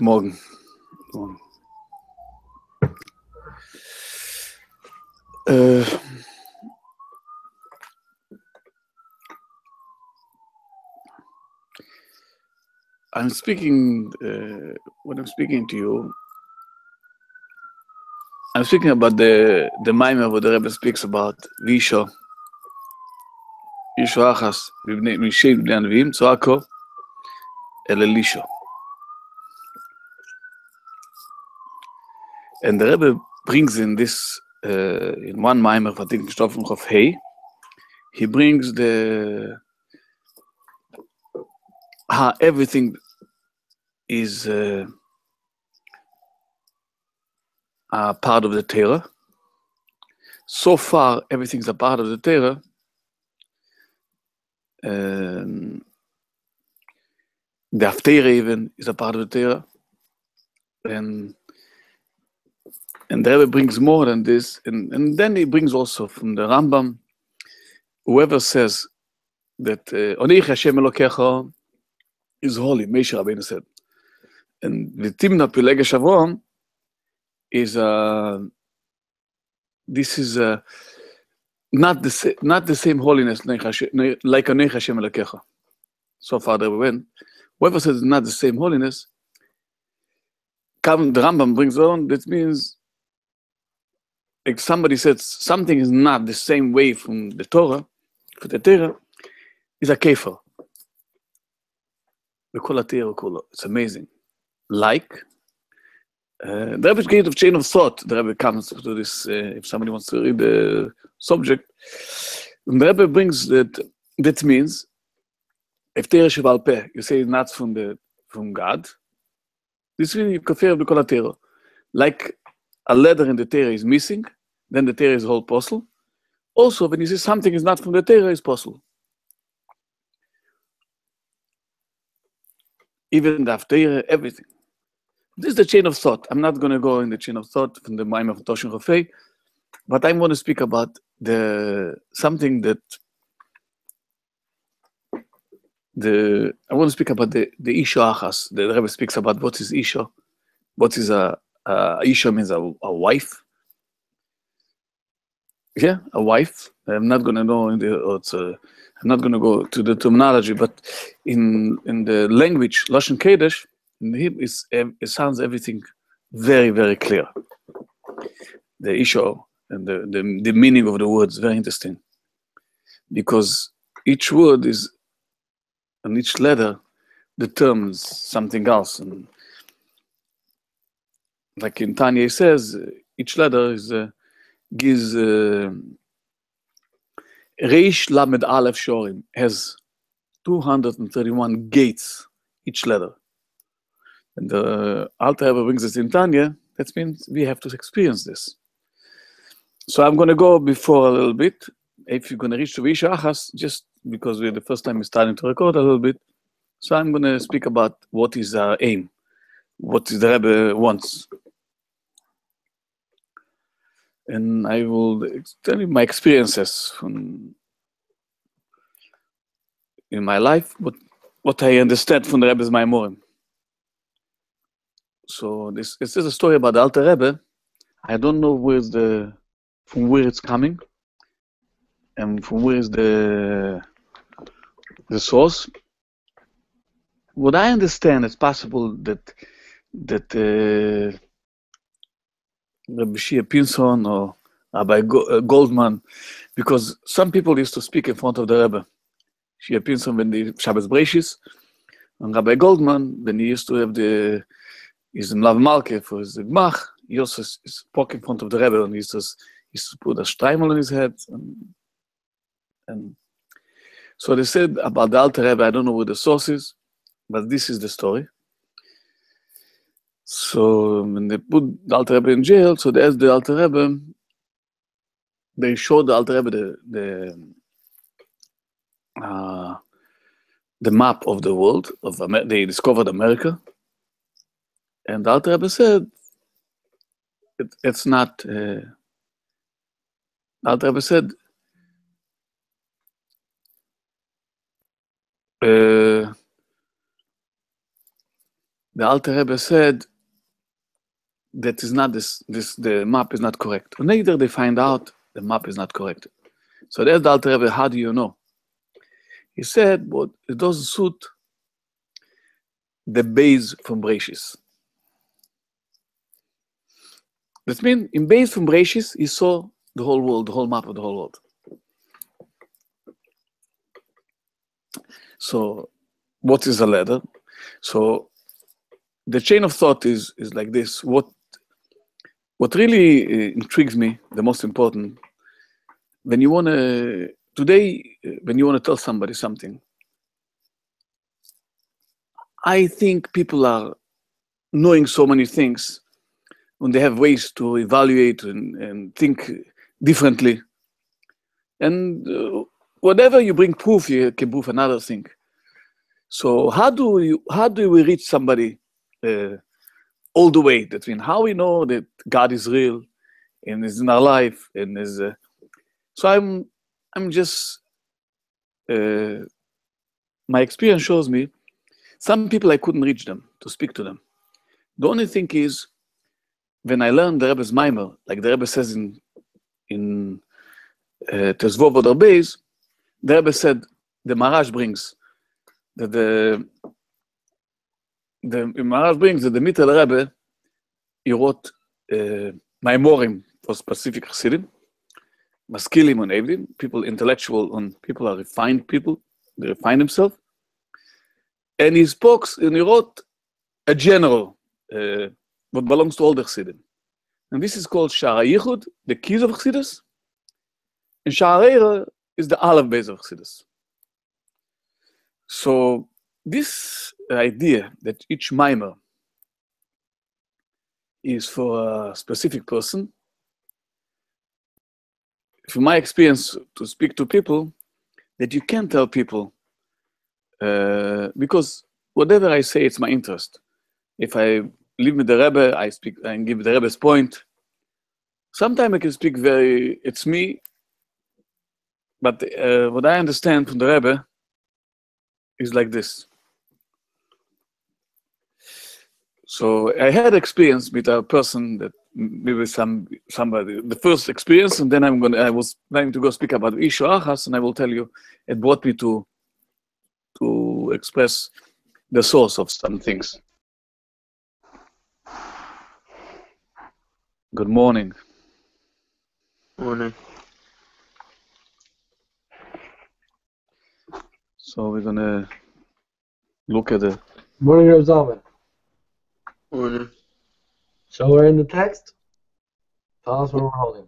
Morgen. Morgen. I'm speaking, when I'm speaking to you, I'm speaking about the Maimer where the Rebbe speaks about Visho, Yisho Achas, Mishay Bnei Anvim, Tzorako, El Elisho. And the Rebbe brings in this, in one Maimer, I think, Stoffen of Hay, he brings how everything is a part of the Torah. So far, everything's a part of the Torah. The Haftarah even is a part of the Torah. And the Rebbe brings more than this. And then he brings also from the Rambam, whoever says that Onich Hashem Elokecha is holy, Moshe Rabbeinu said. And the Timna Peleg Shavon is this is not the same holiness like Onich Hashem Elokecha. So far the Rebbe went. Whoever says it's not the same holiness, the Rambam brings on, that means if somebody says something is not the same way from the Torah, for the Torah, is a kefer. It's amazing. Like, the Rebbe created a chain of thought. The Rebbe comes to this, if somebody wants to read the subject. And the Rebbe brings that means, if Torah Shebal Peh, you say it's not from God, this means you kafir b'kol HaTorah. Like a letter in the Torah is missing, then the Torah is whole possible. Also, when you say something is not from the Torah, it's possible. Even the Haftarah, everything. This is the chain of thought. I'm not going to go in the chain of thought from the Maimon of Toshin Chofei, but I want to speak about something that I want to speak about the Isha Achas. The Rebbe speaks about what is Isha. What is Isha means a wife. Yeah, a wife. I'm not going to know I'm not going to go to the terminology, but in the language Lashon Kodesh, it sounds everything very, very clear. The Isha and the meaning of the words, very interesting, because each word is, and each letter determines something else. And like in Tanya it says, each letter gives Reish Lamed Aleph Shorim has 231 gates, each letter. And the Alter Rebbe brings us in Tanya, that means we have to experience this. So I'm going to go before a little bit. If you're going to reach to Isha Achas, just because we're the first time we're starting to record a little bit, so I'm going to speak about what is our aim, what the Rebbe wants. And I will tell you my experiences in my life, what I understand from the Rebbe's Maimorim. So this is a story about the Alter Rebbe. I don't know from where it's coming, and from where is the source. What I understand, it's possible that Rabbi Shia Pinson or Rabbi Goldman, because some people used to speak in front of the Rebbe. Shia Pinson when the Shabbos Breishis, and Rabbi Goldman when he used to have his Mlav Malke for his Gmach, he also spoke in front of the Rebbe, and he used to put a streimel on his head. And so they said about the Alter Rebbe, I don't know what the source is, but this is the story. So when they put the Alter Rebbe in jail, so they asked the Alter Rebbe, they showed the Alter Rebbe the map of the world, they discovered America, and the Alter Rebbe said, it's not, the Alter Rebbe said, the Alter Rebbe said that is not the map is not correct. And later they find out the map is not correct. So that's the Alter Rebbe, how do you know? He said, but it doesn't suit the base from Brachis. That means in base from Brachis, he saw the whole world, the whole map of the whole world. So what is a ladder? So the chain of thought is like this. What really intrigues me, the most important, when you want to, today, when you want to tell somebody something, I think people are knowing so many things when they have ways to evaluate and think differently. And whatever you bring proof, you can prove another thing. So how do we reach somebody all the way? That means how we know that God is real and is in our life and is. So I'm just. My experience shows me some people I couldn't reach them to speak to them. The only thing is when I learned the Rebbe's Maimer, like the Rebbe says in Tezvov Oder Beis, the Rebbe said the Marash brings that the Marash brings that the Mittel Rebbe he wrote Maimorim for specific Chassidim, Maskilim on Evdim, people intellectual on people are refined people, they refine themselves, and he spoke and he wrote a general what belongs to all the Chassidim. And this is called Shara Yichud, the keys of Chassidus, and Shara is the Aleph base of Chassidus. So this idea that each mimer is for a specific person, from my experience to speak to people, that you can't tell people, because whatever I say, it's my interest. If I live with the Rebbe, I speak and give the Rebbe's point. Sometimes I can speak it's me, but what I understand from the Rebbe is like this. So I had experience with a person that maybe somebody, the first experience, and then I was planning to go speak about Ishu Achas, and I will tell you, it brought me to express the source of some things. Good morning. Morning. So we're gonna look at the Morning, Reb Zalman. Morning. So we're in the text. Tell us where we're holding.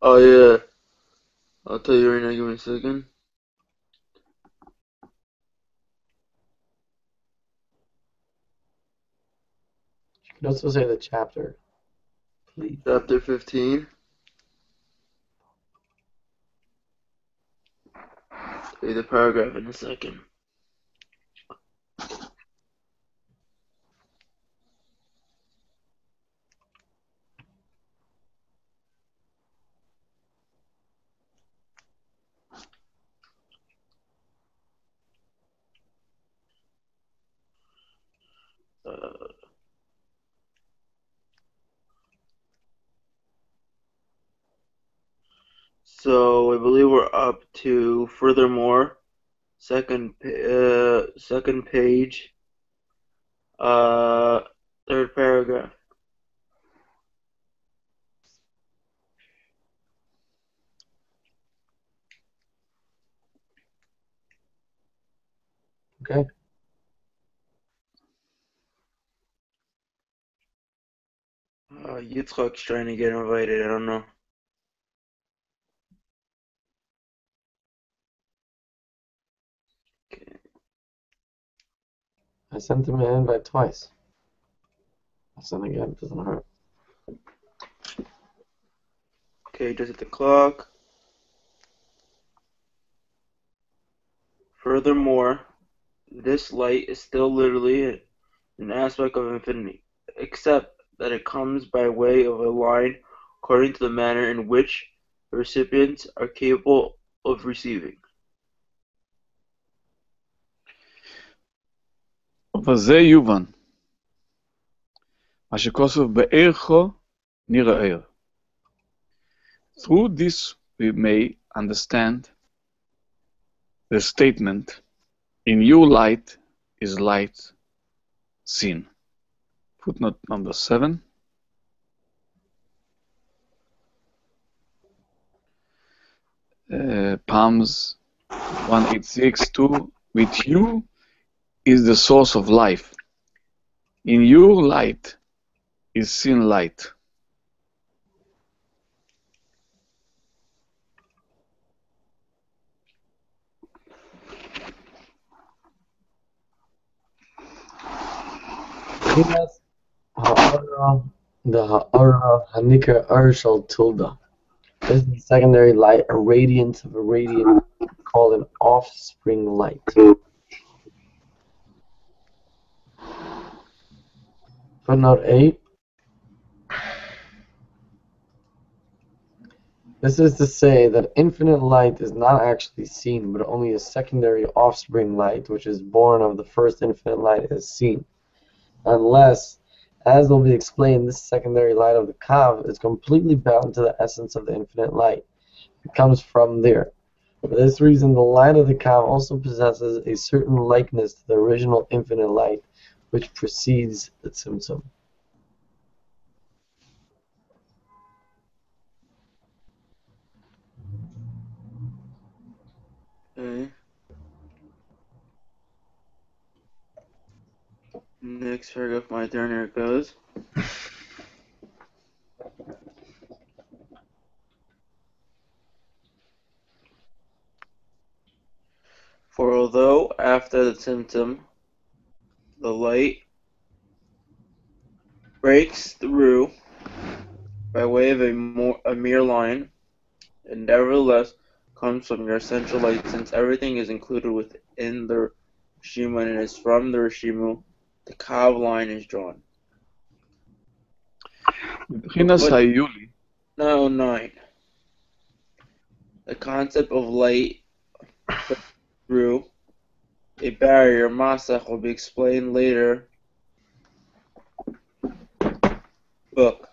Oh yeah. I'll tell you right now, give me a second. You can also say the chapter, please. Chapter 15. Tell you the paragraph in a second. So I believe we're up to furthermore, second page, third paragraph. Okay. Yitzchak's trying to get invited. I don't know. Okay. I sent him an invite twice. I'll send again. It doesn't hurt. Okay, just at the clock. Furthermore, this light is still literally an aspect of infinity, except that it comes by way of a line according to the manner in which the recipients are capable of receiving. וזה יובן. מה שכוסף בערכו נראה ער. Through this we may understand the statement, in you light is light seen. Footnote number 7. Palms 186.2. With you is the source of life. In your light is seen light. B'chinas ha'ara, the ha'ara hanikar arshal tilda. This is the secondary light, a radiance of a radiant called an offspring light. Footnote 8. This is to say that infinite light is not actually seen, but only a secondary offspring light, which is born of the first infinite light, is seen. Unless, as will be explained, this secondary light of the Kav is completely bound to the essence of the infinite light. It comes from there. For this reason, the light of the Kav also possesses a certain likeness to the original infinite light, which precedes the Tzimtzum. Okay. Next paragraph, my turn, here it goes. For although after the Tzimtzum, the light breaks through by way of a mere line, it nevertheless comes from your essential light, since everything is included within the Rishimu, and it is from the Rishimu the Kav line is drawn. מבחינת היולי, No, 9. The concept of light through a barrier, masach, will be explained later. Book.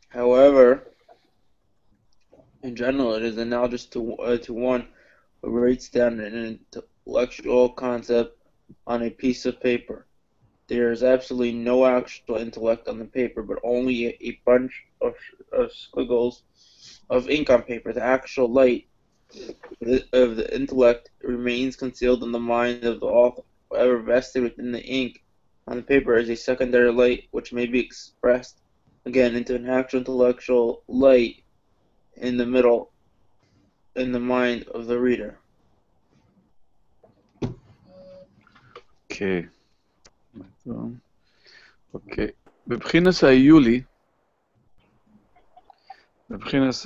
However, in general, it is analogous to one who writes down an intellectual concept on a piece of paper. There is absolutely no actual intellect on the paper, but only a bunch of squiggles of ink on paper. The actual light of the intellect remains concealed in the mind of the author. However, vested within the ink on the paper is a secondary light, which may be expressed again into an actual intellectual light in the middle, in the mind of the reader. Okay. Okay. בבחינס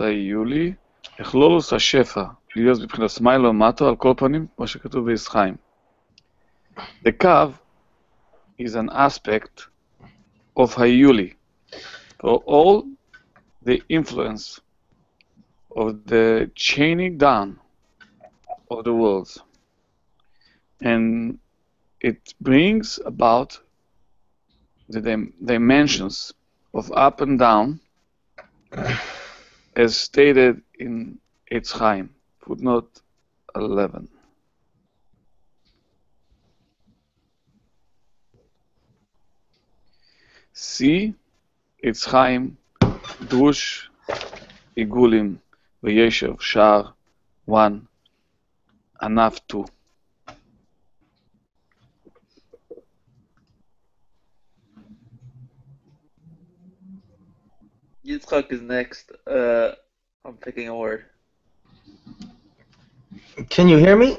היולי, אכלולוס השפע, להיות בבחינס מיילו מטו, על כל פנים, כמו שכתוב בישחיים. The kav is an aspect of Hayuli for all the influence of the chaining down of the worlds, and it brings about the dimensions of up and down as stated in Eitz Chaim, footnote 11. See Eitz Chaim, Drush, Igulim, V'yeshev, Shar 1, Anaf 2. Yitzchak is next. I'm picking a word. Can you hear me?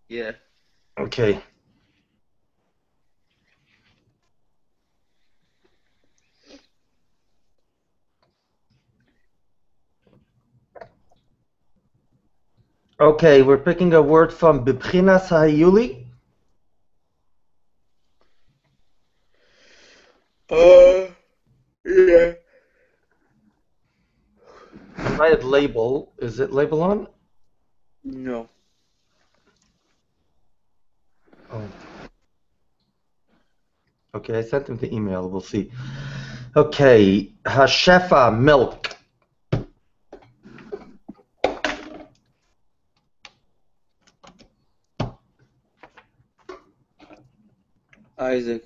Yeah. Okay. Okay, we're picking a word from Bibchinas Hayuli. Yeah. I might have label. Is it label on? No. Oh. Okay, I sent him the email. We'll see. Okay, Hashefa milk. Isaac.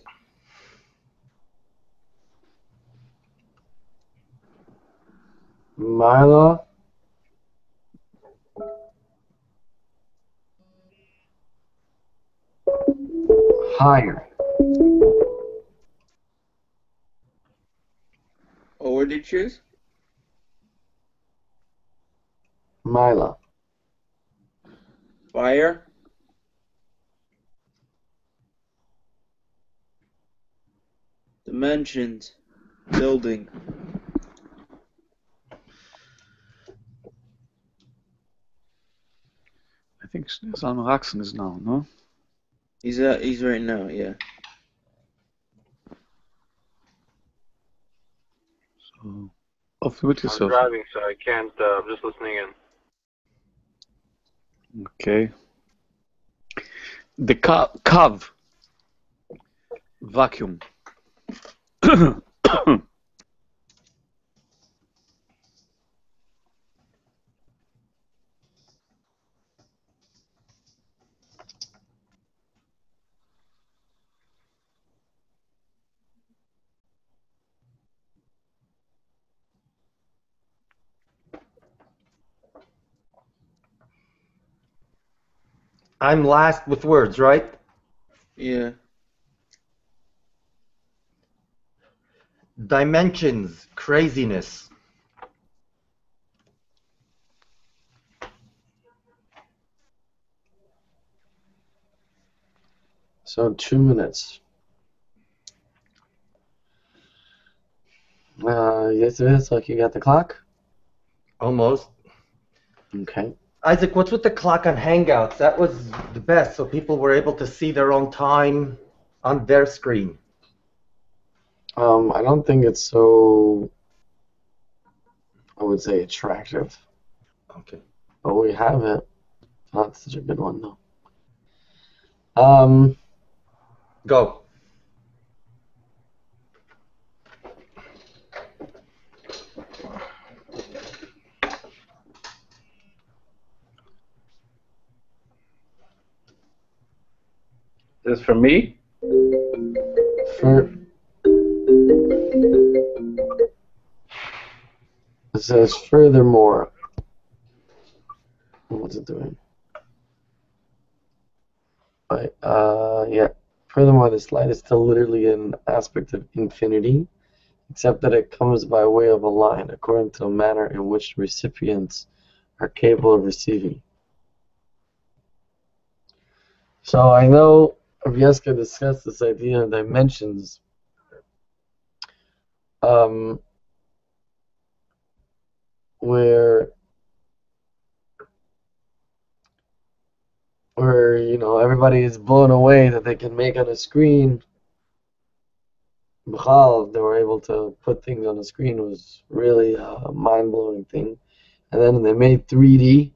Mila. Higher. Oh, what did you choose? Mila. Fire. Dimensions. Building. I think Salman Rakson is now, no? He's right now, yeah. So, off with I'm yourself. driving, so I can't. I'm just listening in. Okay. The Cav vacuum. I'm last with words, right? Yeah. Dimensions, craziness. So 2 minutes. Yes, it is. Like you got the clock? Almost. Okay. Isaac, what's with the clock on Hangouts? That was the best, so people were able to see their own time on their screen. I don't think it's so, I would say, attractive. Okay. But we have it. Not such a good one, though. Go. This is for me? For it says furthermore. What's it doing? Right. Yeah. Furthermore, this light is still literally an aspect of infinity, except that it comes by way of a line, according to the manner in which recipients are capable of receiving. So I know Vieska discussed this idea of dimensions. Where everybody is blown away that they can make on a screen. B'chal, they were able to put things on the screen was really a mind-blowing thing. And then they made 3D.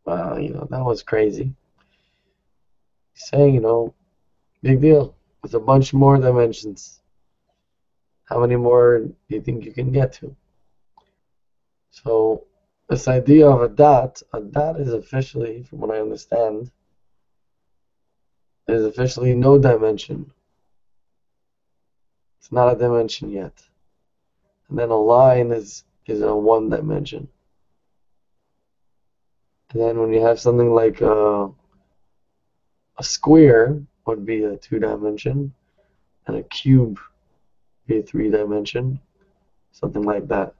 That was crazy. Saying, big deal. With a bunch more dimensions. How many more do you think you can get to? So this idea of a dot is officially, from what I understand, is officially no dimension. It's not a dimension yet. And then a line is a one dimension. And then when you have something like a square would be a 2-dimension, and a cube be a 3-dimension, something like that.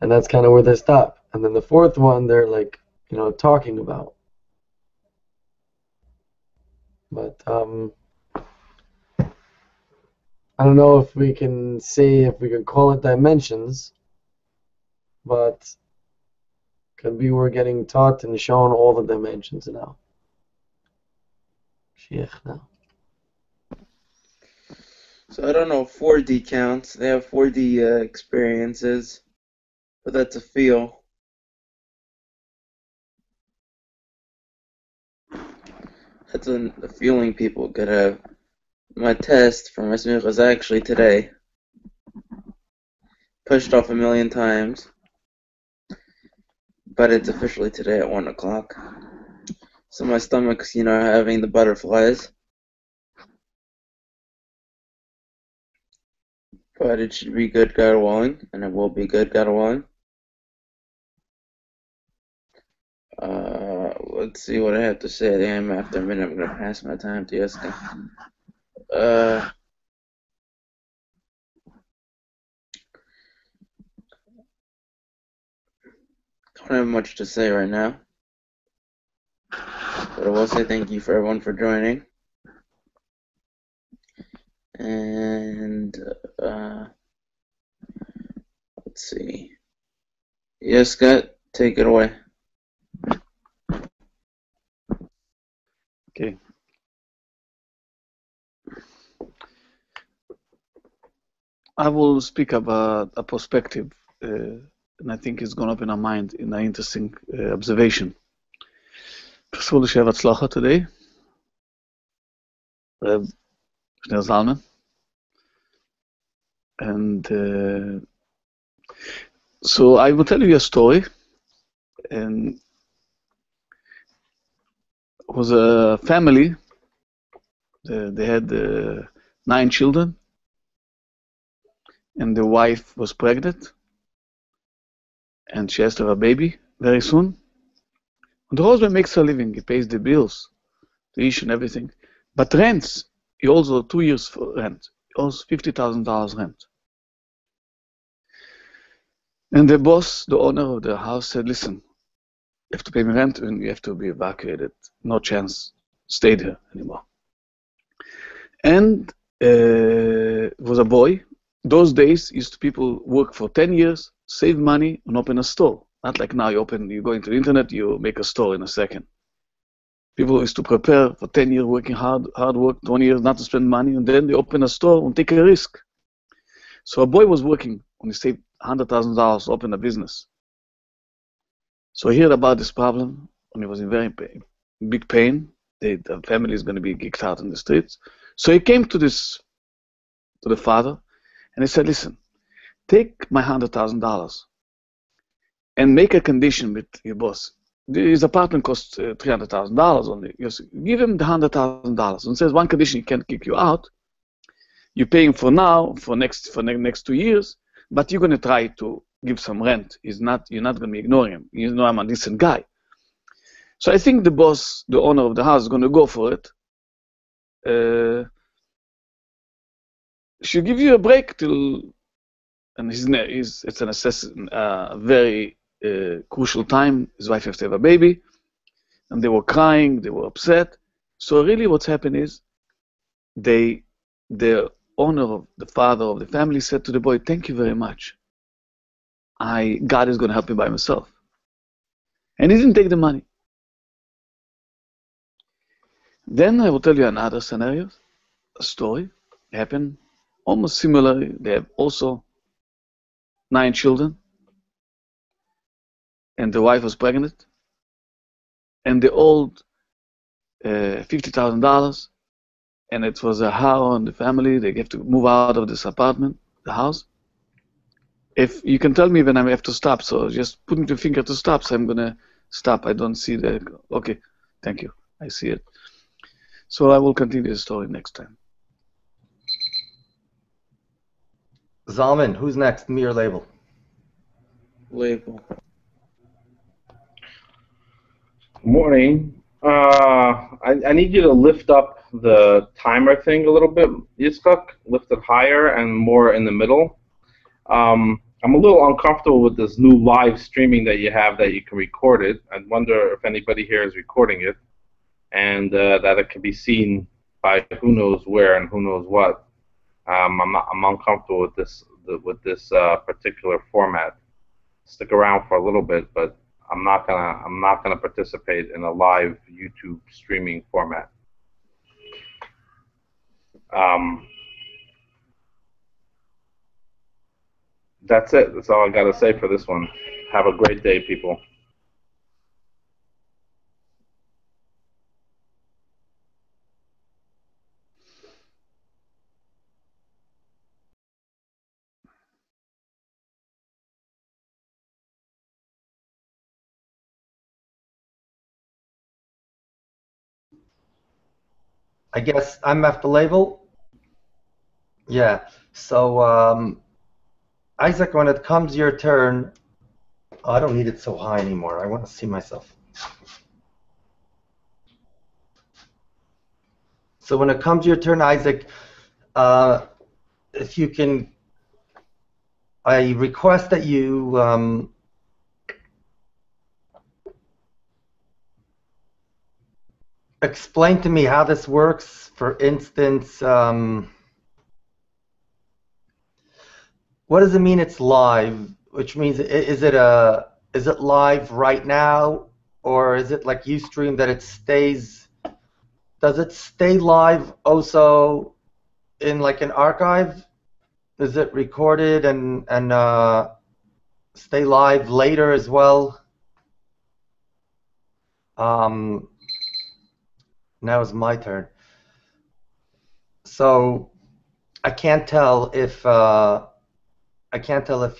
And that's kind of where they stop. And then the fourth one, they're like, talking about. But I don't know if we can call it dimensions, but could be we're getting taught and shown all the dimensions now. Now. So I don't know if 4D counts. They have 4D experiences, but that's a feel. That's a feeling people could have. my test for my smoke was actually today. Pushed off a million times. But it's officially today at 1 o'clock. So my stomach's, having the butterflies. But it should be good, God willing. And it will be good, God willing. Let's see what I have to say. After a minute, I'm going to pass my time to Jessica. Don't have much to say right now. But I will say thank you for everyone for joining. And, let's see. Yes, Scott, take it away. Okay. I will speak about a perspective, and I think it's going to open our mind in an interesting observation. First of all, Shev Hatzlacha today, Reb Shneur Zalman, and so I will tell you a story. And it was a family. They had 9 children, and the wife was pregnant, and she has to have a baby very soon. And the husband makes a living. He pays the bills, the ish and everything. But rents, he also 2 years for rent. He owes $50,000 rent. And the boss, the owner of the house, said, listen, you have to pay me rent and you have to be evacuated. No chance, stay there anymore. And it was a boy. Those days, people work for 10 years, save money, and open a store. Not like now, you go into the internet, you make a store in a second. People used to prepare for 10 years, working hard work, 20 years not to spend money, and then they open a store and take a risk. So a boy was working, and he saved $100,000 to open a business. So he heard about this problem, and he was in very big pain. The family is going to be kicked out in the streets. So he came to the father, and he said, listen, take my $100,000 and make a condition with your boss. His apartment costs $300,000 only. Just give him the $100,000 and says one condition: he can't kick you out. You're paying for now, for the next 2 years, but you're going to try to give some rent. You're not going to be ignoring him. You know I'm a decent guy. So I think the boss, the owner of the house, is going to go for it. She'll give you a break till, and it's a very crucial time. His wife has to have a baby, and they were crying, they were upset. So really what's happened is the owner of the father of the family said to the boy, thank you very much. God is going to help me by myself. And he didn't take the money. Then I will tell you another scenario, a story happened almost similarly. They have also 9 children, and the wife was pregnant, and they owed $50,000, and it was a hard on the family. They have to move out of this apartment, the house. If you can tell me when I have to stop, so just put the finger to stop, so I'm going to stop. I don't see the, okay, thank you, I see it. So I will continue the story next time. Zalman, who's next? Me or Label? Label. Morning. I need you to lift up the timer thing a little bit, Yitzchak. Lift it higher and more in the middle. I'm a little uncomfortable with this new live streaming that you have that you can record it. I wonder if anybody here is recording it, and that it can be seen by who knows where and who knows what. I'm uncomfortable with this particular format. Stick around for a little bit, but I'm not gonna participate in a live YouTube streaming format. That's it. That's all I gotta say for this one. Have a great day, people. I guess I'm after label. Yeah. So, Isaac, when it comes your turn, oh, I don't need it so high anymore. I want to see myself. So when it comes your turn, Isaac, if you can, I request that you explain to me how this works. For instance, what does it mean it's live? Which means, is it live right now, or is it like Ustream that it stays? Does it stay live also in like an archive? Is it recorded and stay live later as well? Now it's my turn. So I can't tell if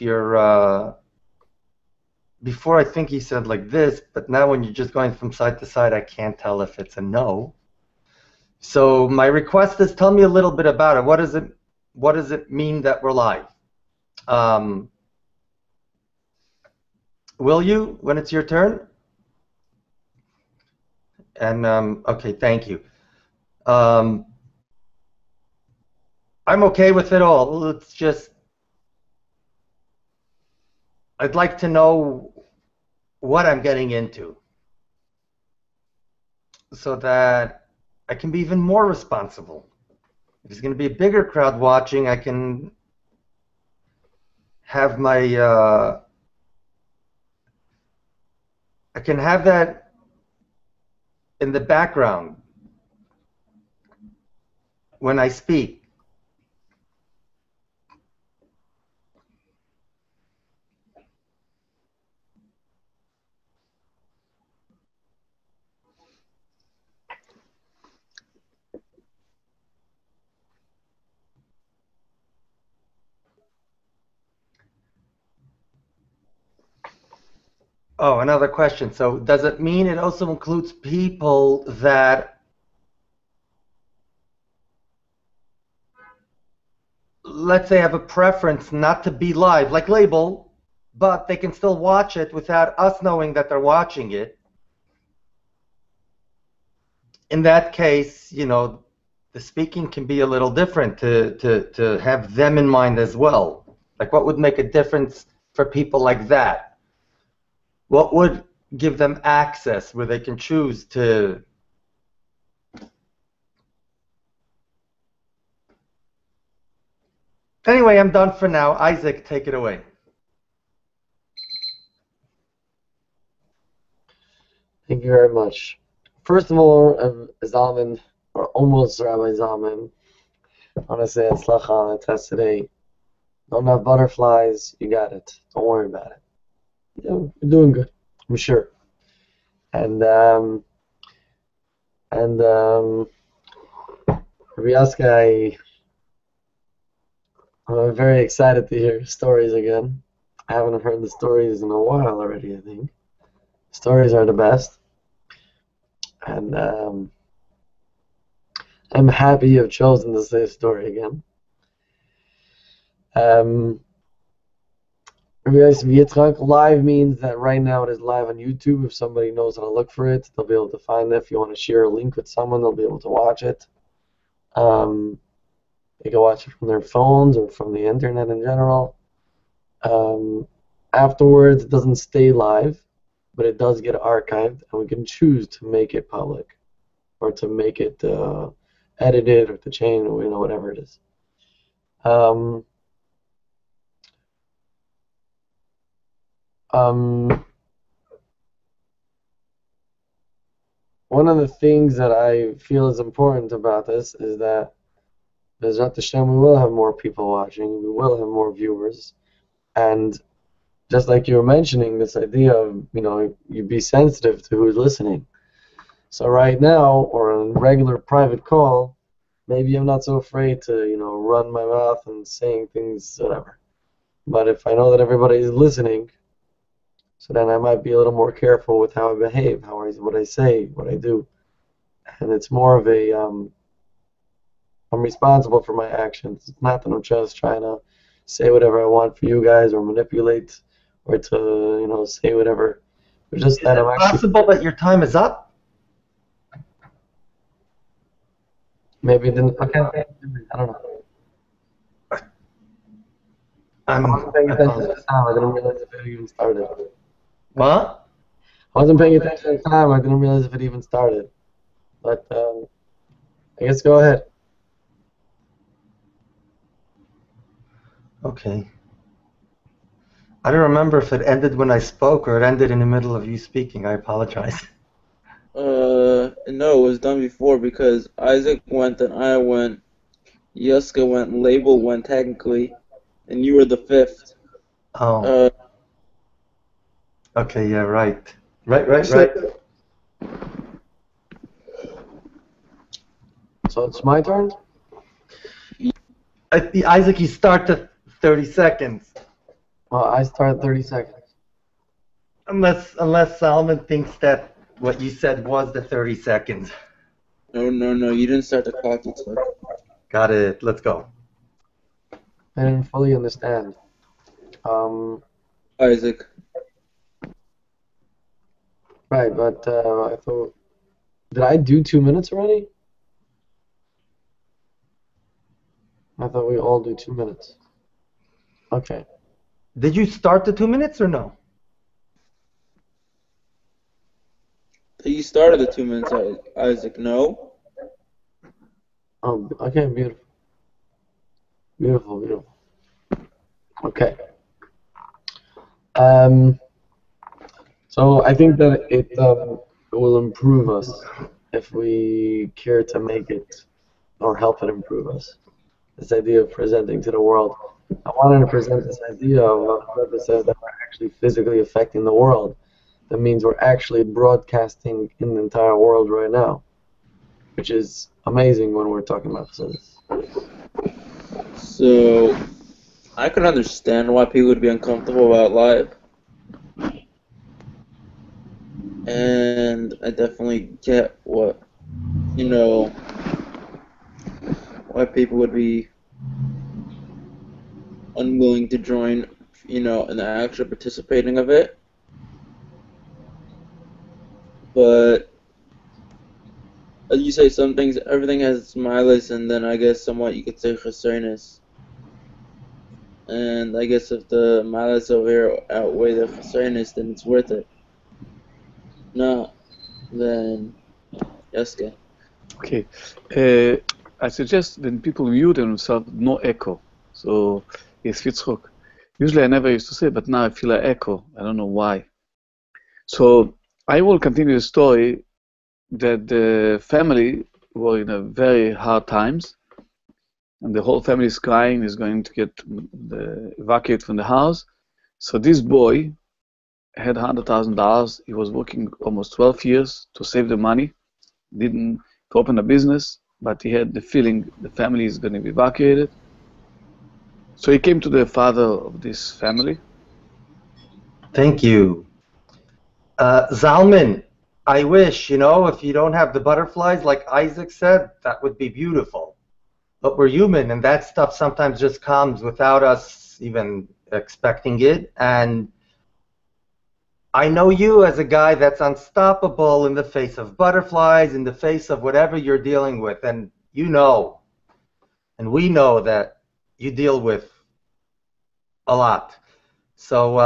you're. Before I think he said like this, but now when you're just going from side to side, I can't tell if it's a no. So my request is, tell me a little bit about it. What does it mean that we're live? Will you, when it's your turn? And okay, thank you. I'm okay with it all. It's just I'd like to know what I'm getting into, so that I can be even more responsible. If there's going to be a bigger crowd watching, I can have my I can have that in the background when I speak. Oh, another question. So does it mean it also includes people that, let's say, have a preference not to be live, like Label, but they can still watch it without us knowing that they're watching it? In that case, the speaking can be a little different to have them in mind as well. Like, what would make a difference for people like that? What would give them access where they can choose to? Anyway, I'm done for now. Isaac, take it away. Thank you very much. First of all, Zalman, or almost Rabbi Zalman, I want to say Atzlacha on the test today. Don't have butterflies, you got it. Don't worry about it. You're doing good, I'm sure. And Rabbi Yaska, I'm very excited to hear stories again. I haven't heard the stories in a while already, I think. Stories are the best. And I'm happy you've chosen to say a story again. Live means that right now it is live on YouTube. If somebody knows how to look for it, they'll be able to find it. If you want to share a link with someone, they'll be able to watch it. They can watch it from their phones or from the internet in general. Afterwards, it doesn't stay live, but it does get archived, and we can choose to make it public or to make it edited or to change, whatever it is. One of the things that I feel is important about this is that Bezrat Hashem, we will have more people watching, we will have more viewers, and just like you were mentioning, this idea of, you be sensitive to who's listening. So right now, or on a regular private call, maybe I'm not so afraid to, run my mouth and saying things, whatever. But if I know that everybody is listening, so then I might be a little more careful with how I behave, what I say, what I do. And it's more of a I'm responsible for my actions. It's not that I'm just trying to say whatever I want for you guys or manipulate or to, say whatever. It's just Is that it I'm actually possible that your time is up? maybe didn't. Okay, I don't know. I wasn't paying I attention at apologize. the time. I didn't realize if it even started. What? I wasn't paying attention at the time. I didn't realize if it even started. But I guess go ahead. Okay. I don't remember if it ended when I spoke or it ended in the middle of you speaking. I apologize. No, it was done before because Isaac went, then I went, Yuska went, Label went technically, and you were the fifth. Oh. Okay, yeah, right. Right. So it's my turn? Isaac, you start to 30 seconds. Well, I start 30 seconds. Unless Solomon thinks that what you said was the 30 seconds. No, you didn't start the clock, you took. Got it. Let's go. I didn't fully understand. Isaac. Right, but I thought, did I do 2 minutes already? I thought we all do 2 minutes. Okay. Did you start the 2 minutes or no? You started the 2 minutes, Isaac. No? Oh, okay, beautiful. Beautiful. Okay. So I think that it will improve us if we care to make it or help it improve us. This idea of presenting to the world. I wanted to present this idea of what says that we're actually physically affecting the world. That means we're actually broadcasting in the entire world right now, which is amazing when we're talking about this. So, I could understand why people would be uncomfortable about live. And I definitely get what, why people would be unwilling to join, in the actual participating of it. But as you say, some things, everything has its milas, and then I guess somewhat you could say chaserness. And I guess if the milas over here outweigh the chaserness, then it's worth it. No, then Yeske. Okay. I suggest when people mute themselves, no echo. So it's Fitzrock. Usually I never used to say, but now I feel an echo. I don't know why. So I will continue the story that the family were in a very hard times, and the whole family is crying, is going to get evacuated from the house. So this boy had $100,000. He was working almost 12 years to save the money, didn't to open a business, but he had the feeling the family is going to be evacuated. So he came to the father of this family. Thank you. Zalman, I wish, if you don't have the butterflies, like Isaac said, that would be beautiful. But we're human, and that stuff sometimes just comes without us even expecting it. And I know you as a guy that's unstoppable in the face of butterflies, in the face of whatever you're dealing with. And and we know that you deal with a lot. So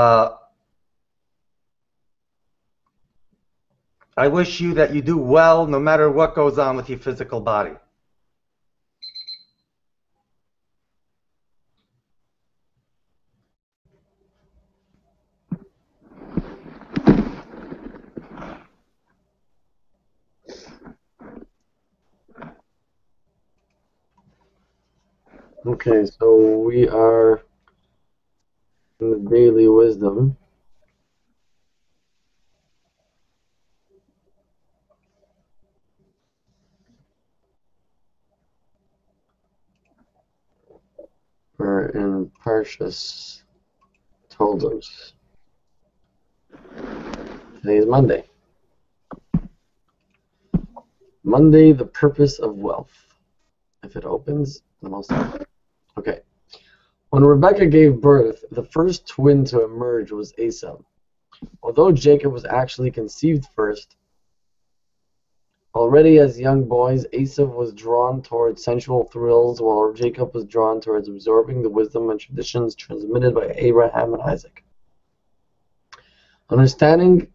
I wish you that you do well no matter what goes on with your physical body. Okay, so we are in the daily wisdom. We're in Parshas Toldos. Today is Monday. Monday, the purpose of wealth. If it opens, then I'll start. Okay. When Rebekah gave birth, the first twin to emerge was Esau. Although Jacob was actually conceived first, already as young boys, Esau was drawn towards sensual thrills, while Jacob was drawn towards absorbing the wisdom and traditions transmitted by Abraham and Isaac. Understanding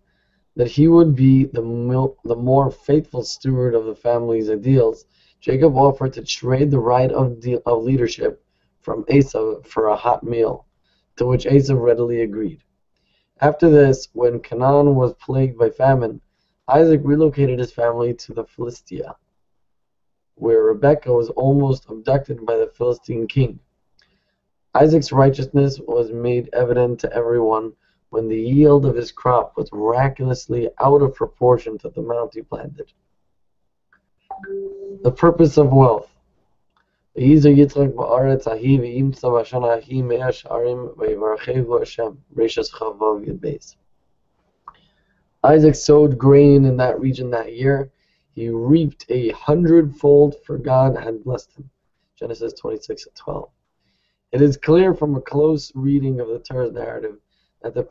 that he would be the more faithful steward of the family's ideals, Jacob offered to trade the right of leadership from Esau for a hot meal, to which Esau readily agreed. After this, when Canaan was plagued by famine, Isaac relocated his family to the Philistia, where Rebekah was almost abducted by the Philistine king. Isaac's righteousness was made evident to everyone when the yield of his crop was miraculously out of proportion to the amount he planted. The purpose of wealth. Isaac sowed grain in that region that year. He reaped 100-fold, for God had blessed him. Genesis 26:12. It is clear from a close reading of the Torah's narrative that the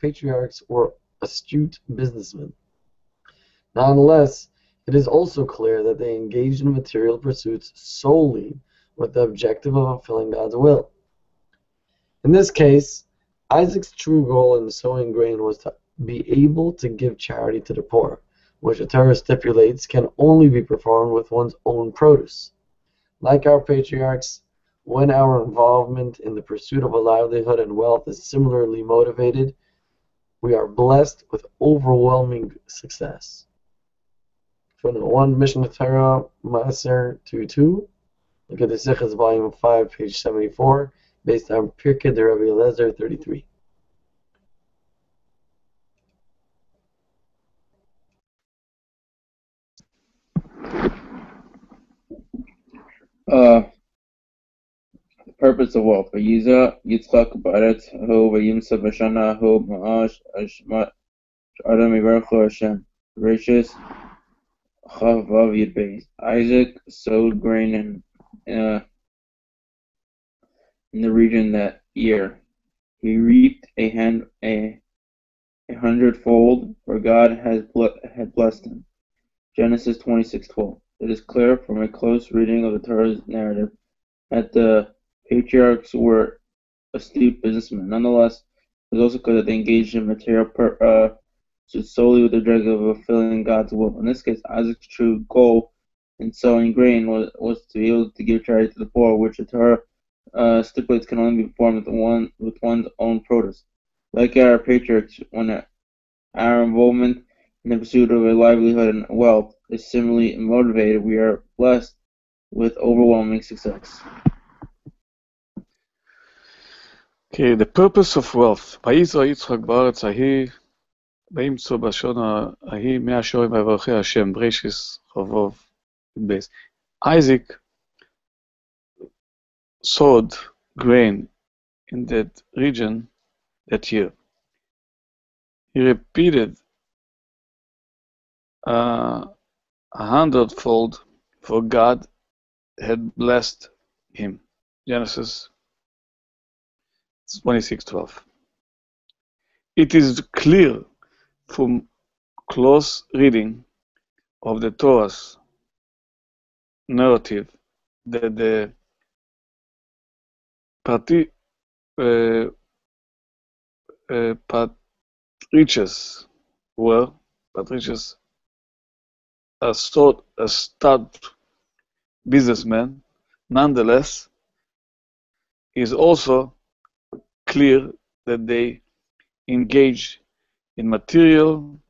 patriarchs were astute businessmen. Nonetheless, it is also clear that they engaged in material pursuits solely with the objective of fulfilling God's will. In this case, Isaac's true goal in sowing grain was to be able to give charity to the poor, which the Torah stipulates can only be performed with one's own produce. Like our patriarchs, when our involvement in the pursuit of a livelihood and wealth is similarly motivated, we are blessed with overwhelming success. Footnote 1, Mishnah Torah, Maaser 2:2. Look at the Sichos, volume 5, page 74, based on Pirkei de Rabbi Eliezer 33. Purpose of wealth. Vayiza Yitzchak Baret Hu Vayimsa Bashana Hu Ma'ash Ashmat Adam Yivarcho Hashem. Rishis Chavav Yidbeis. Isaac sowed grain in the region that year. He reaped a 100-fold, for God had blessed him. Genesis 26:12. It is clear from a close reading of the Torah's narrative that the patriarchs were astute businessmen. Nonetheless, it is also clear that they engaged in material pursuits solely with the objective of fulfilling God's will. In this case, Isaac's true goal in sowing grain was to be able to give charity to the poor, which the Torah stipulates can only be performed with one's own produce. Like our patriarchs, when our involvement in the pursuit of a livelihood and wealth is similarly motivated, we are blessed with overwhelming success. Okay, the purpose of wealth. ויזרע יצחק בארץ ההיא, וימצא בשון ההיא 100 שורים ויברכי השם, בראשיס חובוב בייס. Isaac sowed grain in that region that year. He repeated 100-fold, for God had blessed him. Genesis 26:12. It is clear from close reading of the Torah's narrative that the patriarchs were a stud businessman. Nonetheless, it is also clear that they engage in material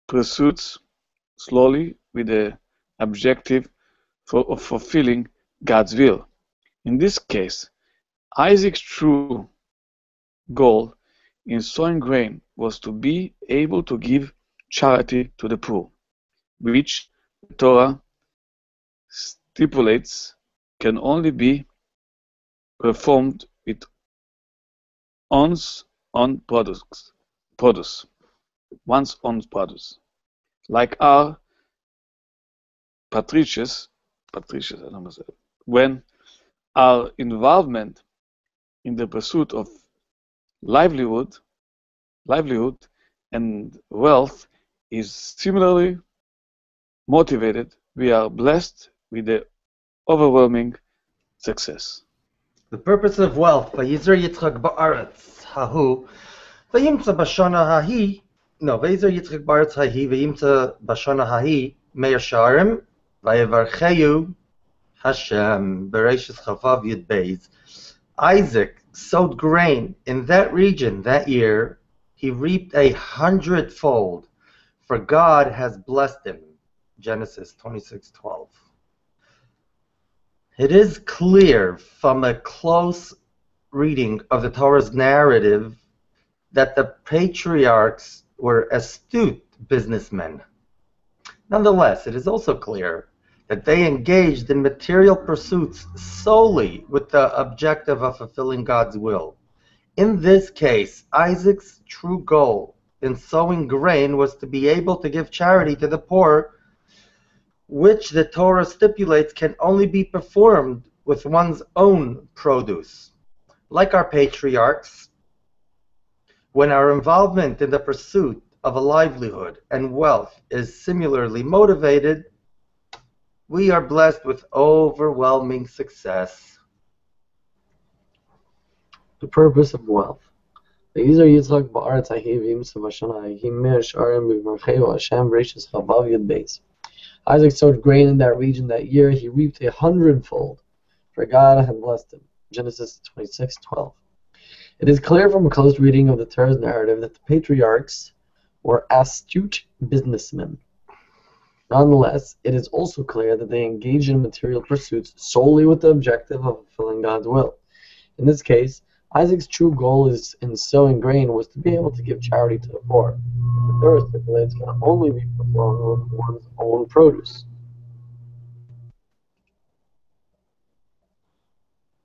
pursuits slowly with the objective of fulfilling God's will. In this case, Isaac's true goal in sowing grain was to be able to give charity to the poor, which the Torah stipulates can only be performed with one's own produce. Like our patricians, I don't know, when our involvement in the pursuit of livelihood and wealth is similarly motivated, we are blessed with the overwhelming success. The purpose of wealth. Vayizer Yitzchak ba'aretz hahu, vayimtza bashana hahi. No, Vayizer Yitzchak ba'aretz hahi, vayimtza bashana hahi meir sharim, vayevarcheyu Hashem. Bereshis chavav yud beis. Isaac sowed grain in that region that year. He reaped 100-fold, for God has blessed him. Genesis 26:12. It is clear from a close reading of the Torah's narrative that the patriarchs were astute businessmen. Nonetheless, it is also clear that they engaged in material pursuits solely with the objective of fulfilling God's will. In this case, Isaac's true goal in sowing grain was to be able to give charity to the poor, which the Torah stipulates can only be performed with one's own produce. Like our patriarchs, when our involvement in the pursuit of a livelihood and wealth is similarly motivated, we are blessed with overwhelming success. The purpose of wealth. Vayizer Yitzchak ba'aretz hahi v'yimtza bashana hahi meir sharim v'yivarcheyu Hashem bereshis chavav yud beis. Isaac sowed grain in that region that year. He reaped 100-fold, for God had blessed him. Genesis 26:12. It is clear from a close reading of the Torah's narrative that the patriarchs were astute businessmen. Nonetheless, it is also clear that they engaged in material pursuits solely with the objective of fulfilling God's will. In this case, Isaac's true goal in sowing grain was to be able to give charity to the poor. The Torah stipulates can only be performed with one's own produce.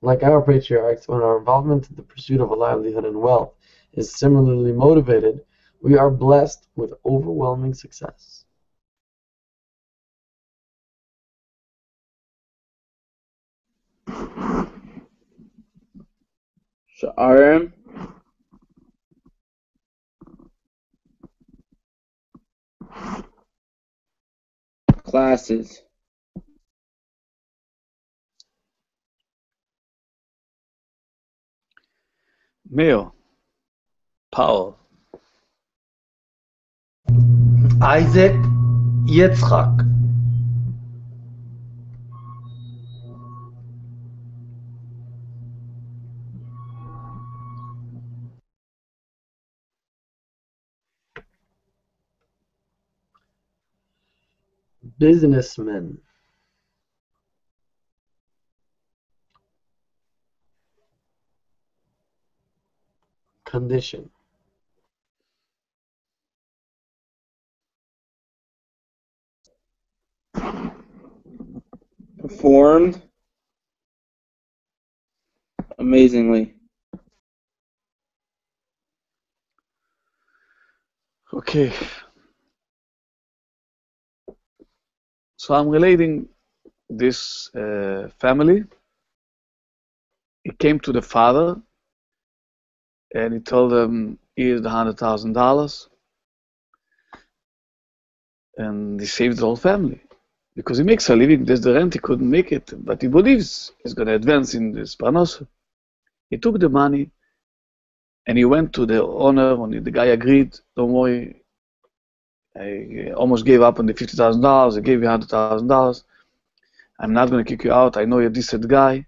Like our patriarchs, when our involvement in the pursuit of a livelihood and wealth is similarly motivated, we are blessed with overwhelming success. Sha'arim, classes. Meir, Paul, Isaac Yitzchak. Businessmen. Condition. Performed amazingly. Okay. So I'm relating this family. He came to the father and he told him, here's the $100,000. And he saved the whole family. Because he makes a living, there's the rent, he couldn't make it. But he believes he's going to advance in this parnasa. He took the money and he went to the owner, and the guy agreed, don't worry, I almost gave up on the $50,000, I gave you $100,000. I'm not going to kick you out, I know you're a decent guy.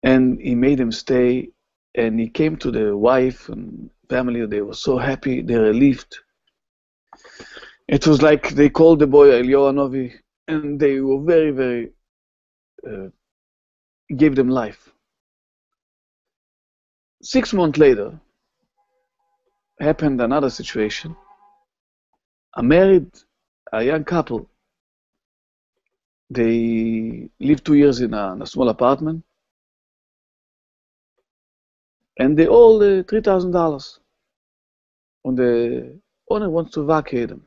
And he made him stay, and he came to the wife and family, they were so happy, they relieved. It was like they called the boy Eliyahu Novi, and they were very, very, gave them life. 6 months later, happened another situation. A young couple, they lived 2 years in a small apartment, and they all $3,000. And the owner wants to vacate them.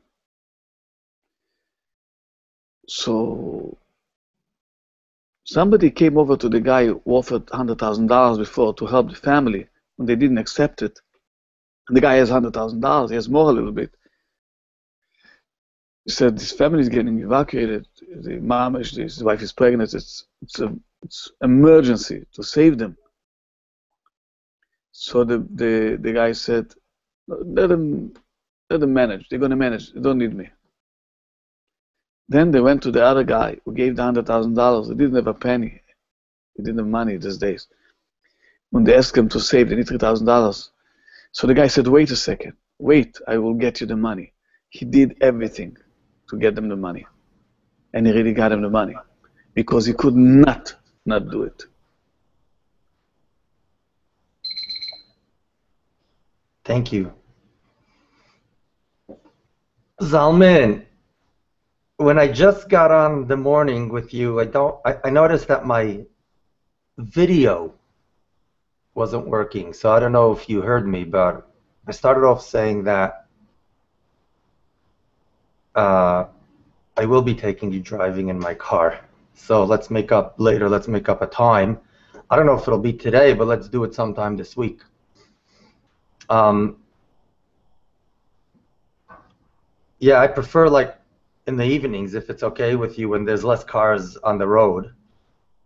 So somebody came over to the guy who offered $100,000 before to help the family, and they didn't accept it. And the guy has $100,000. He has more a little bit. He said this family is getting evacuated. The mom, his wife is pregnant. It's emergency to save them. So the guy said, let them manage. They're gonna manage. They don't need me. Then they went to the other guy who gave the $100,000. He didn't have a penny. He didn't have money these days. When they asked him to save, they need $3,000. So the guy said, wait a second. Wait, I will get you the money. He did everything to get them the money. And he really got them the money. Because he could not do it. Thank you. Zalman, when I just got on the morning with you, I noticed that my video wasn't working. So I don't know if you heard me, but I started off saying that I will be taking you driving in my car. So let's make up later. Let's make up a time. I don't know if it'll be today, but let's do it sometime this week. Yeah, I prefer like in the evenings if it's okay with you when there's less cars on the road.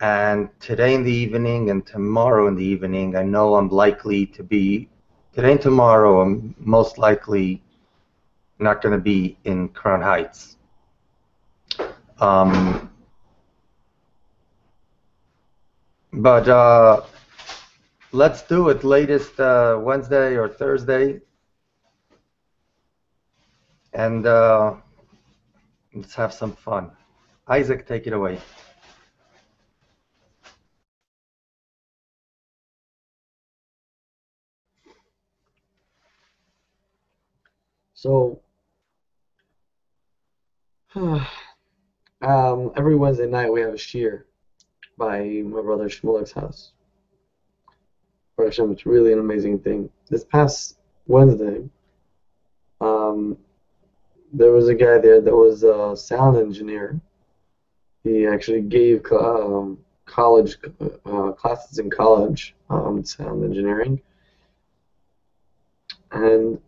And today in the evening and tomorrow in the evening, I know I'm likely to be, today and tomorrow, I'm most likely not going to be in Crown Heights. But let's do it latest Wednesday or Thursday. And let's have some fun. Isaac, take it away. So, every Wednesday night we have a shiur by my brother Shmulek's house. Baruch Hashem, it's really an amazing thing. This past Wednesday, there was a guy there that was a sound engineer. He actually gave college classes in college, sound engineering, and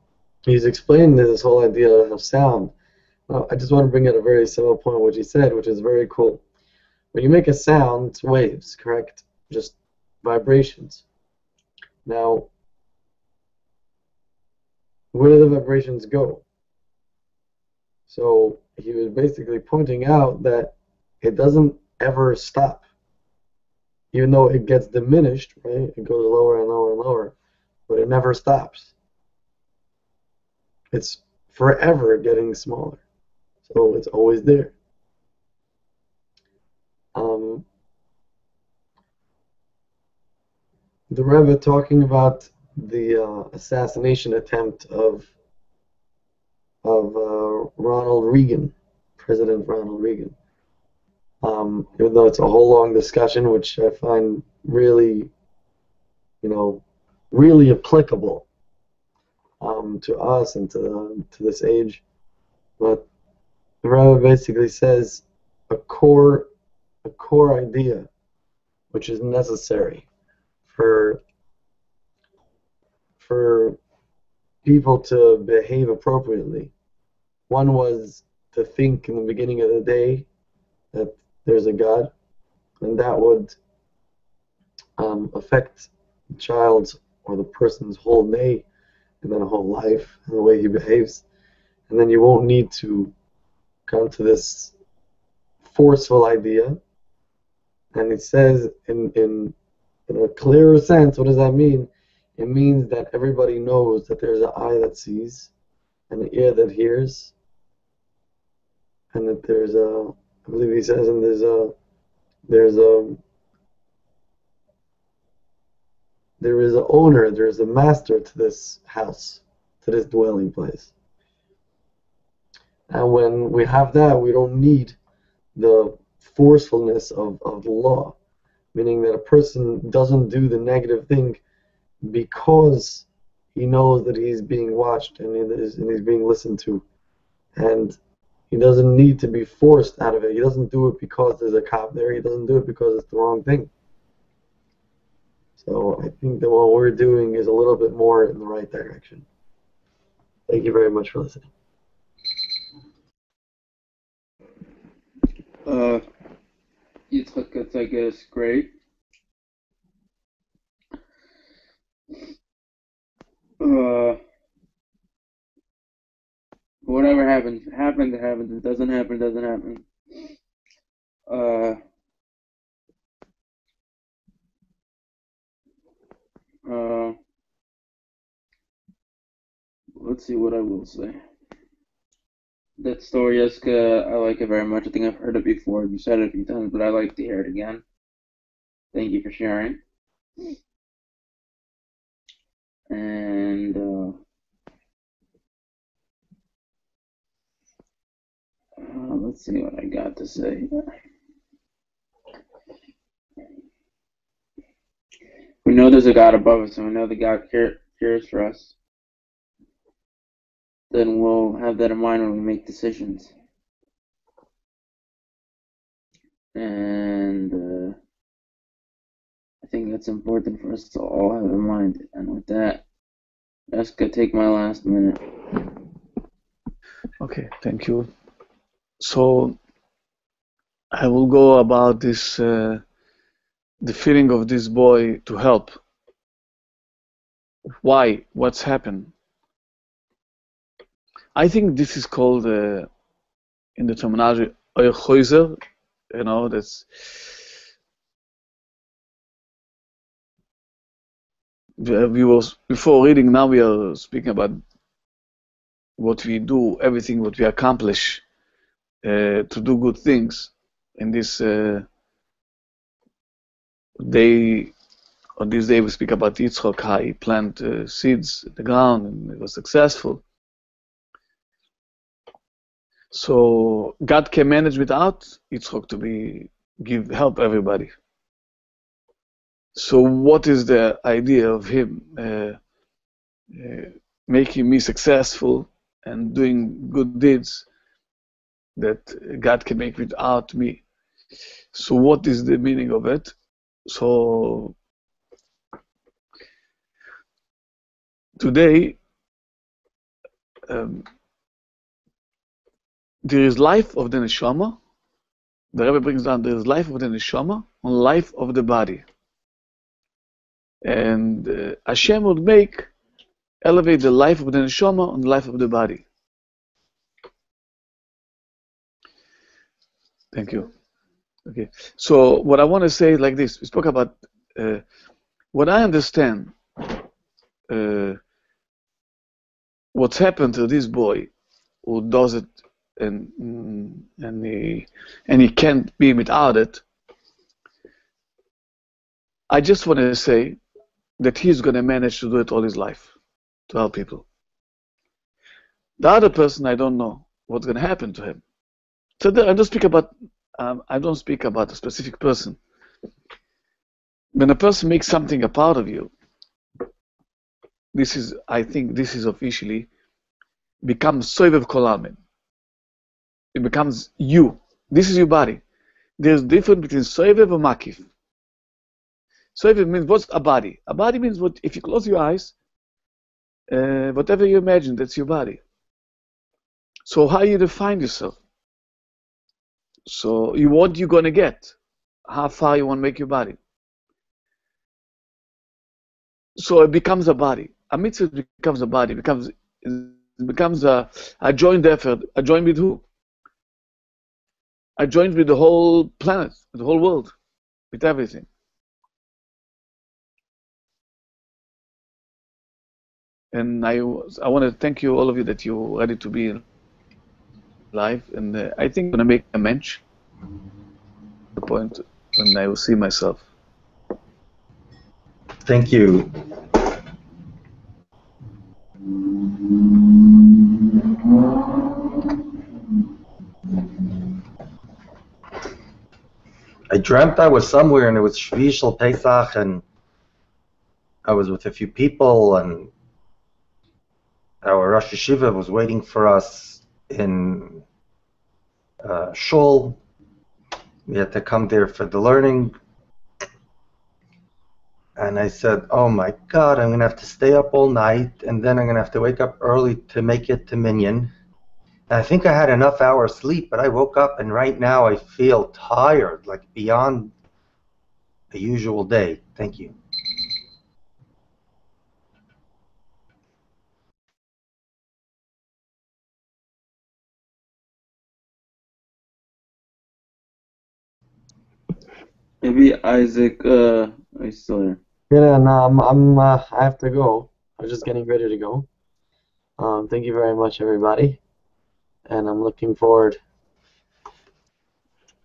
he's explaining this whole idea of sound. I just want to bring out a very simple point, which he said, which is very cool. When you make a sound, it's waves, correct? Just vibrations. Now, where do the vibrations go? So he was basically pointing out that it doesn't ever stop. Even though it gets diminished, right? It goes lower and lower and lower, but it never stops. It's forever getting smaller. So it's always there. The Rebbe talking about the assassination attempt of Ronald Reagan, President Ronald Reagan. Even though it's a whole long discussion, which I find really, really applicable to us and to this age. But the Rebbe basically says a core idea, which is necessary for people to behave appropriately. One was to think in the beginning of the day that there's a God, and that would affect the child's or the person's whole day and then whole life and the way he behaves. And then you won't need to come to this forceful idea. And it says in a clearer sense, what does that mean? It means that everybody knows that there's an eye that sees, and an ear that hears, and that there's a, I believe he says, and there is an owner, there is a master to this house, to this dwelling place. And when we have that, we don't need the forcefulness of the law, meaning that a person doesn't do the negative thing because he knows that he's being watched and he's being listened to, and He doesn't need to be forced out of it. He doesn't do it because there's a cop there. He doesn't do it because it's the wrong thing. So I think that what we're doing is a little bit more in the right direction. Thank you very much for listening. Yitzchak, I guess, great. Whatever happens, happens. It doesn't happen, doesn't happen. Let's see what I will say. That story, Jessica, I like it very much. I think I've heard it before. You said it a few times, but I like to hear it again. Thank you for sharing. And let's see what I got to say. We know there's a God above us, and we know that God cares for us. Then we'll have that in mind when we make decisions. And I think that's important for us to all have in mind. And with that, Jessica, take my last minute. Okay, thank you. So I will go about this, the feeling of this boy to help. Why? What's happened? I think this is called, in the terminology, Oychoizer. You know, that's we was before reading. Now we are speaking about what we do, everything what we accomplish to do good things. In this day, on this day, we speak about Yitzchak, how he planted seeds in the ground and it was successful. So God can manage without Yitzchak to help everybody. So what is the idea of him making me successful and doing good deeds that God can make without me? So what is the meaning of it? So today there is life of the neshama. The Rebbe brings down there is life of the neshama and life of the body. And Hashem would elevate the life of the neshama and the life of the body. Thank you. Okay. So what I want to say is like this. We spoke about what I understand. What's happened to this boy who does it and he can't be without it. I just want to say that he's going to manage to do it all his life, to help people. The other person, I don't know what's going to happen to him. So I don't speak about a specific person. When a person makes something a part of you, I think this is officially becomes soivev kolamin. It becomes you. This is your body. There's a difference between soivev and makif. Soivev means what's a body? A body means what? If you close your eyes, whatever you imagine, that's your body. So how you define yourself? So what you're gonna get? How far you want to make your body? So it becomes a body. A mitzvah becomes a body. It becomes a joint effort. A joint with who? A joint with the whole planet, with the whole world, with everything. And I want to thank you, all of you, that you're ready to be live. And I think I'm going to make a mensch. The point when I will see myself. Thank you. I dreamt I was somewhere and it was Shvi Shel Pesach and I was with a few people and our Rosh Yeshiva was waiting for us in shul. We had to come there for the learning. And I said, oh my God, I'm going to have to stay up all night, and then I'm going to have to wake up early to make it to Minyan. And I think I had enough hours sleep, but I woke up, and right now I feel tired, like beyond a usual day. Thank you. Maybe Isaac, are you still there? Yeah, no, I have to go. I was just getting ready to go. Thank you very much, everybody, and I'm looking forward.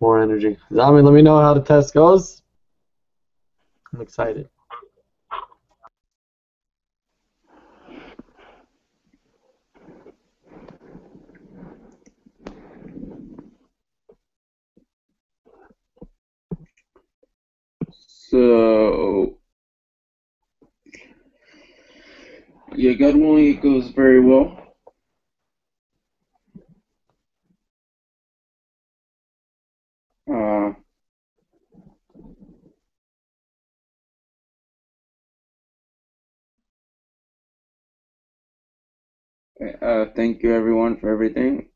More energy. Zami, let me know how the test goes. I'm excited. So, yeah, God willing, it goes very well. Thank you everyone for everything.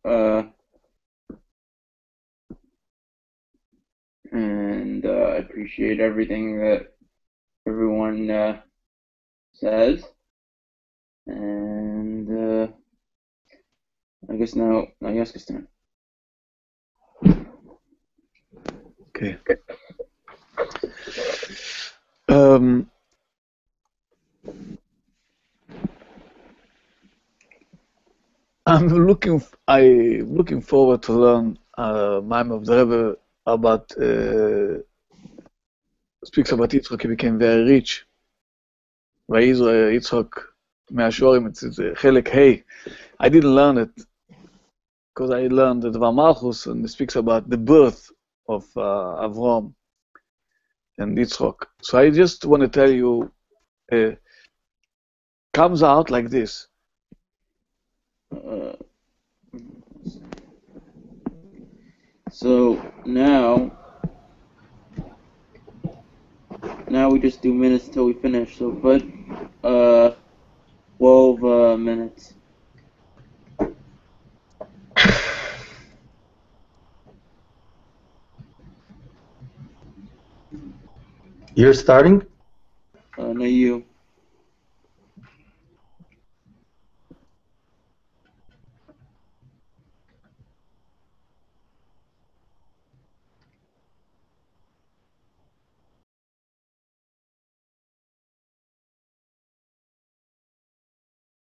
And I appreciate everything that everyone says. And I guess it's time. Okay. I'm looking forward to learn Mime of the Rebbe about speaks about Yitzchak. He became very rich. Yitzchak מהשורשים, it's חלק ה'. I didn't learn it because I learned the Dvar Malchus, and it speaks about the birth of Avram and Yitzchak. So I just want to tell you, comes out like this. So now we just do minutes till we finish. So put 12 minutes. You're starting? No, you.